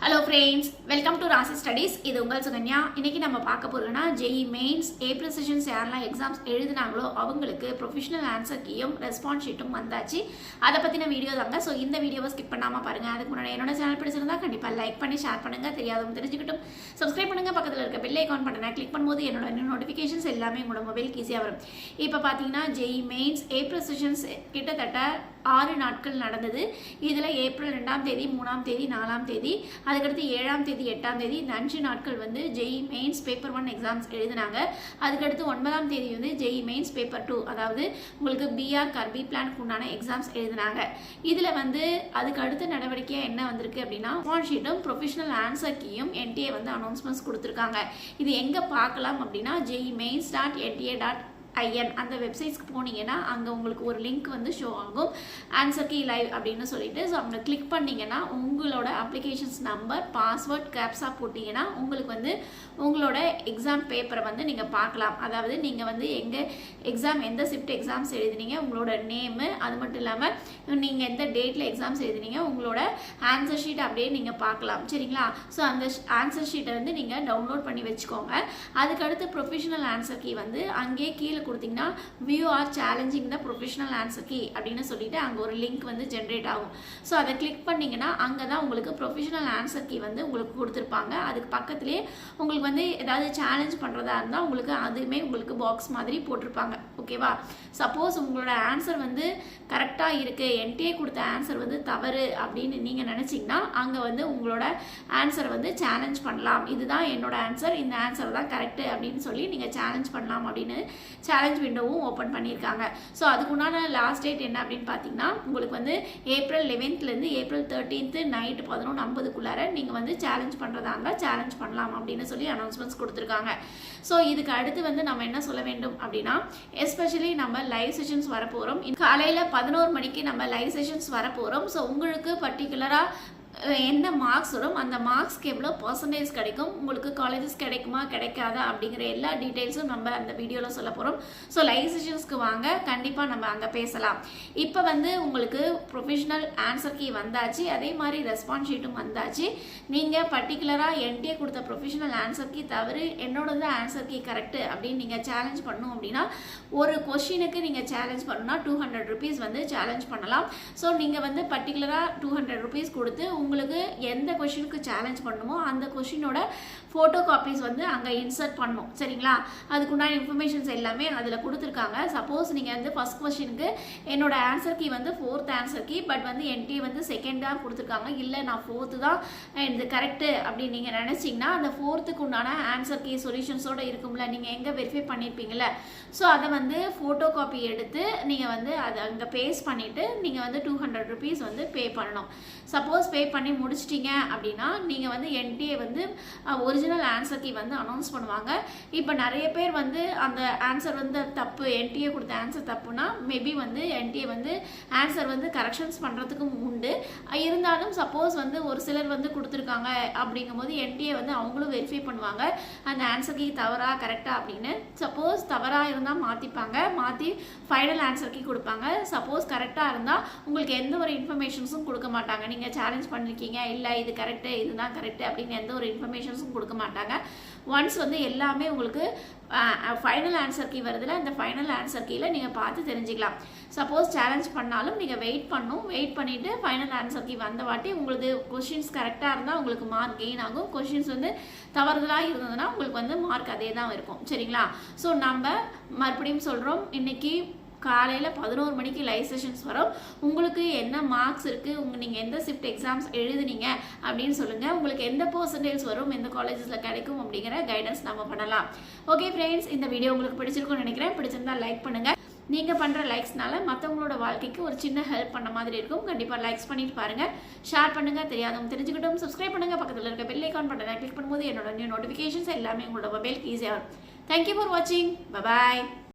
Hello friends, welcome to Rasi Studies. இது உங்கள் சுகன்யா. இன்னைக்கு நம்ம பார்க்க போறோம்னா JEE Mains A Precision யாரெல்லாம் எக்ஸாம்ஸ் எழுதினாங்களோ அவங்களுக்கு ப்ரொஃபஷனல் ஆன்சர் கீயும் ரெஸ்பான்ஸ் ஷீட்டும் வந்தாச்சு. அதை பத்தின வீடியோ தாங்க. ஸோ இந்த வீடியோவை ஸ்கிப் பண்ணாம பாருங்க. அதுக்கு முன்னாடி என்னோட சேனல் பிடிச்சிருந்தா கண்டிப்பா லைக் பண்ணி ஷேர் பண்ணுங்க. தெரியாதவங்க தெரிஞ்சுக்கிட்டும் சப்ஸ்கிரைப் பண்ணுங்க. பக்கத்தில் இருக்க பெல் ஐகான் பட்டனை கிளிக் பண்ணும்போது என்னோட நோட்டிஃபிகேஷன்ஸ் எல்லாமே உங்களோட மொபைலுக்கு ஈஸியாக வரும். இப்போ பார்த்தீங்கன்னா JEE Mains A Precision கிட்டத்தட்ட 6 நாட்கள் நடந்தது. இதில் ஏப்ரல் 2ஆம் தேதி 3ஆம் தேதி 4ஆம் தேதி அதுக்கடுத்து 7ஆம் தேதி 8ஆம் தேதி இந்த 5 நாட்கள் வந்து JEE Mains பேப்பர் 1 எக்ஸாம்ஸ் எழுதினாங்க. அதுக்கடுத்து 9ஆம் தேதி வந்து JEE Mains பேப்பர் 2 அதாவது உங்களுக்கு பிஆர் கர்பி பிளானுக்கு உண்டான எக்ஸாம்ஸ் எழுதினாங்க. இதில் வந்து அதுக்கு அடுத்த நடவடிக்கையாக என்ன வந்திருக்கு அப்படின்னா ரெஸ்பான்ஸ் ஷீட்டும் ப்ரொஃபஷனல் ஆன்சர் கீயும் NTA வந்து அனௌன்ஸ்மெண்ட்ஸ் கொடுத்துருக்காங்க. இது எங்கே பார்க்கலாம் அப்படின்னா JEEmains.nta.in அந்த வெப்சைட்ஸ்க்கு போனீங்கன்னா அங்கே உங்களுக்கு ஒரு லிங்க் வந்து ஷோ ஆகும். ஆன்சர் கீ லைவ் அப்படின்னு சொல்லிட்டு ஸோ அங்கே கிளிக் பண்ணிங்கன்னா உங்களோட அப்ளிகேஷன்ஸ் நம்பர் பாஸ்வேர்ட் கேப்ஸா போட்டிங்கன்னா உங்களுக்கு வந்து உங்களோட எக்ஸாம் பேப்பரை வந்து நீங்கள் பார்க்கலாம். அதாவது நீங்கள் வந்து எங்கள் எக்ஸாம் எந்த ஷிஃப்ட் எக்ஸாம்ஸ் எழுதினீங்க, உங்களோட நேமு, அது மட்டும் இல்லாமல் நீங்கள் எந்த டேட்டில் எக்ஸாம்ஸ் எழுதினீங்க, உங்களோட ஆன்சர் ஷீட் அப்படியே நீங்கள் பார்க்கலாம். சரிங்களா? ஸோ அந்த ஆன்சர் ஷீட்டை வந்து நீங்கள் டவுன்லோட் பண்ணி வச்சுக்கோங்க. அதுக்கடுத்து ப்ரொஃபஷனல் ஆன்சர் கீ வந்து அங்கேயே கீழே கொடுத்தீங்கன்னா we are challenging the professional answer key அப்படின்னு சொல்லிட்டு அங்கே ஒரு லிங்க் வந்து ஜென்ரேட் ஆகும். ஸோ அதை கிளிக் பண்ணிங்கன்னா அங்கே தான் உங்களுக்கு ப்ரொஃபஷனல் ஆன்சர் கீ வந்து உங்களுக்கு கொடுத்துருப்பாங்க. அதுக்கு பக்கத்துலேயே உங்களுக்கு வந்து ஏதாவது சேலஞ்ச் பண்ணுறதா இருந்தால் உங்களுக்கு அதுவுமே உங்களுக்கு பாக்ஸ் மாதிரி போட்டிருப்பாங்க. ஓகேவா? சப்போஸ் உங்களோட ஆன்சர் வந்து கரெக்டாக இருக்குது, NTA கொடுத்த ஆன்சர் வந்து தவறு அப்படின்னு நீங்கள் நினச்சிங்கன்னா அங்கே வந்து உங்களோட ஆன்சரை வந்து சேலஞ்ச் பண்ணலாம். இதுதான் என்னோட ஆன்சர், இந்த ஆன்சர் தான் கரெக்டு அப்படின்னு சொல்லி நீங்கள் சேலஞ்ச் பண்ணலாம் அப்படின்னு சேலஞ்ச் விண்டோவும் ஓப்பன் பண்ணியிருக்காங்க. ஸோ அதுக்குண்டான லாஸ்ட் டேட் என்ன அப்படின்னு பார்த்தீங்கன்னா உங்களுக்கு வந்து ஏப்ரல் 11லேருந்து ஏப்ரல் 13 நைட்டு 11:50க்குள்ளார நீங்கள் வந்து சேலஞ்ச் பண்ணுறதா இருந்தால் சேலஞ்ச் பண்ணலாம் அப்படின்னு சொல்லி அனௌன்ஸ்மெண்ட்ஸ் கொடுத்துருக்காங்க. ஸோ இதுக்கு அடுத்து வந்து நம்ம என்ன சொல்ல வேண்டும் அப்படின்னா எஸ்பெஷலி நம்ம லைவ் செஷன்ஸ் வரப்போகிறோம். காலையில் 11 மணிக்கு நம்ம லைவ் செஷன்ஸ் வரப்போகிறோம். ஸோ உங்களுக்கு பர்டிகுலராக என்ன மார்க்ஸ் வரும், அந்த மார்க்ஸ்க்கு எவ்வளோ பர்சன்டேஜ் கிடைக்கும், உங்களுக்கு காலேஜஸ் கிடைக்குமா கிடைக்காதா அப்படிங்கிற எல்லா டீட்டெயில்ஸும் நம்ம அந்த வீடியோவில் சொல்ல போகிறோம். ஸோ லைவ் செஷன்ஸ்க்கு வாங்க, கண்டிப்பாக நம்ம அங்கே பேசலாம். இப்போ வந்து உங்களுக்கு ப்ரொஃபஷனல் ஆன்சர் கீ வந்தாச்சு, அதே மாதிரி ரெஸ்பான்ஸ் ஷீட்டும் வந்தாச்சு. நீங்கள் பர்டிகுலராக NTA கொடுத்த ப்ரொஃபஷனல் ஆன்சர் கீ தவறு, என்னோடது ஆன்சர் கீ கரெக்டு அப்படின்னு நீங்கள் சேலஞ்ச் பண்ணணும் அப்படின்னா ஒரு கொஷினுக்கு நீங்கள் சேலஞ்ச் பண்ணணும்னா 200 rupees வந்து சேலஞ்ச் பண்ணலாம். ஸோ நீங்கள் வந்து பர்டிகுலராக 200 rupees கொடுத்து உங்களுக்கு எந்த கொஷினுக்கு சேலஞ்ச் பண்ணணுமோ அந்த கொஷினோட ஃபோட்டோ காப்பீஸ் வந்து அங்கே இன்சர்ட் பண்ணணும். சரிங்களா? அதுக்குண்டான இன்ஃபர்மேஷன்ஸ் எல்லாமே அதில் கொடுத்துருக்காங்க. சப்போஸ் நீங்கள் வந்து ஃபர்ஸ்ட் கொஷினுக்கு என்னோட ஆன்சர் கீ வந்து 4th ஆன்சர் கீ, பட் வந்து NTA வந்து 2nd கொடுத்துருக்காங்க, இல்லை நான் 4th தான் இது கரெக்டு அப்படின்னு நீங்கள் நினச்சிங்கன்னா அந்த 4th உண்டான ஆன்சர் கீ சொல்யூஷன்ஸோடு இருக்கும்ல, நீங்கள் எங்கே வெரிஃபை பண்ணியிருப்பீங்களே, ஸோ அதை வந்து ஃபோட்டோ காப்பி எடுத்து நீங்கள் வந்து அதை அங்கே பேஸ்ட் பண்ணிவிட்டு நீங்கள் வந்து 200 rupees வந்து பே பண்ணணும். சப்போஸ் பே பண்ணி முடிச்சிட்டிங்க அப்படின்னா நீங்கள் வந்து NTA வந்து ஒரிஜினல் ஆன்சர் கீ வந்து அனௌன்ஸ் பண்ணுவாங்க. இப்போ நிறைய பேர் வந்து அந்த ஆன்சர் வந்து தப்பு, NTA கொடுத்த ஆன்சர் தப்புனா மேபி வந்து NTA வந்து ஆன்சர் வந்து கரெக்ஷன்ஸ் பண்ணுறதுக்கும் உண்டு. இருந்தாலும் சப்போஸ் வந்து ஒரு சிலர் வந்து கொடுத்துருக்காங்க அப்படிங்கும்போது NTA வந்து அவங்களும் வெரிஃபை பண்ணுவாங்க அந்த ஆன்சர் கீ தவறா கரெக்டாக அப்படின்னு. சப்போஸ் தவறாக இருந்தால் மாற்றிப்பாங்க, மாற்றி ஃபைனல் ஆன்சர் கீ கொடுப்பாங்க. சப்போஸ் கரெக்டாக இருந்தால் உங்களுக்கு எந்த ஒரு இன்ஃபர்மேஷன்ஸும் கொடுக்க மாட்டாங்க. நீங்கள் சேலஞ்ச் பண்ணிருக்கீங்க, இல்லை இது கரெக்டு இதுதான் கரெக்டு அப்படின்னு எந்த ஒரு இன்ஃபர்மேஷன்ஸும் கொடுக்க மாட்டாங்க. ஒன்ஸ் வந்து எல்லாமே உங்களுக்கு ஃபைனல் ஆன்சர் கீ வருதுல, அந்த ஃபைனல் ஆன்சர் கீழே நீங்கள் பார்த்து தெரிஞ்சுக்கலாம். சப்போஸ் சேலஞ்ச் பண்ணாலும் நீங்கள் வெயிட் பண்ணிவிட்டு ஃபைனல் ஆன்சர் கீ வந்த வாட்டி உங்களுக்கு கொஷின்ஸ் கரெக்டாக இருந்தால் உங்களுக்கு மார்க் கெயின் ஆகும். கொஷின்ஸ் வந்து தவறுதலாக இருந்ததுன்னா உங்களுக்கு வந்து மார்க் அதே தான் இருக்கும். சரிங்களா? ஸோ நம்ம மறுபடியும் சொல்கிறோம், இன்னைக்கு காலையில் 11 மணிக்கு லைவ் செஷன்ஸ் வரும். உங்களுக்கு என்ன மார்க்ஸ் இருக்குது, நீங்கள் எந்த ஷிஃப்ட் எக்ஸாம்ஸ் எழுதுனீங்க அப்படின்னு சொல்லுங்கள். உங்களுக்கு எந்த பர்சன்டேஜ் வரும், எந்த காலேஜஸில் கிடைக்கும் அப்படிங்கிற கைடன்ஸ் நம்ம பண்ணலாம். ஓகே ஃப்ரெண்ட்ஸ், இந்த வீடியோ உங்களுக்கு பிடிச்சிருக்கும்னு நினைக்கிறேன். பிடிச்சிருந்தா லைக் பண்ணுங்கள். நீங்கள் பண்ணுற லைக்ஸ்னால மற்றவங்களோட வாழ்க்கைக்கு ஒரு சின்ன ஹெல்ப் பண்ண மாதிரி இருக்கும். கண்டிப்பாக லைக்ஸ் பண்ணிட்டு பாருங்கள், ஷேர் பண்ணுங்கள், தெரியாதவங்க தெரிஞ்சுக்கிட்டும் சப்ஸ்கிரைப் பண்ணுங்கள். பக்கத்தில் இருக்க பெல் ஐகான் பட்டனை கிளிக் பண்ணும்போது என்னோட நியூ நோட்டிஃபிகேஷன்ஸ் எல்லாமே உங்களோட மொபைலுக்கு ஈஸியாக வரும். தேங்க்யூ ஃபார் வாட்சிங். பை.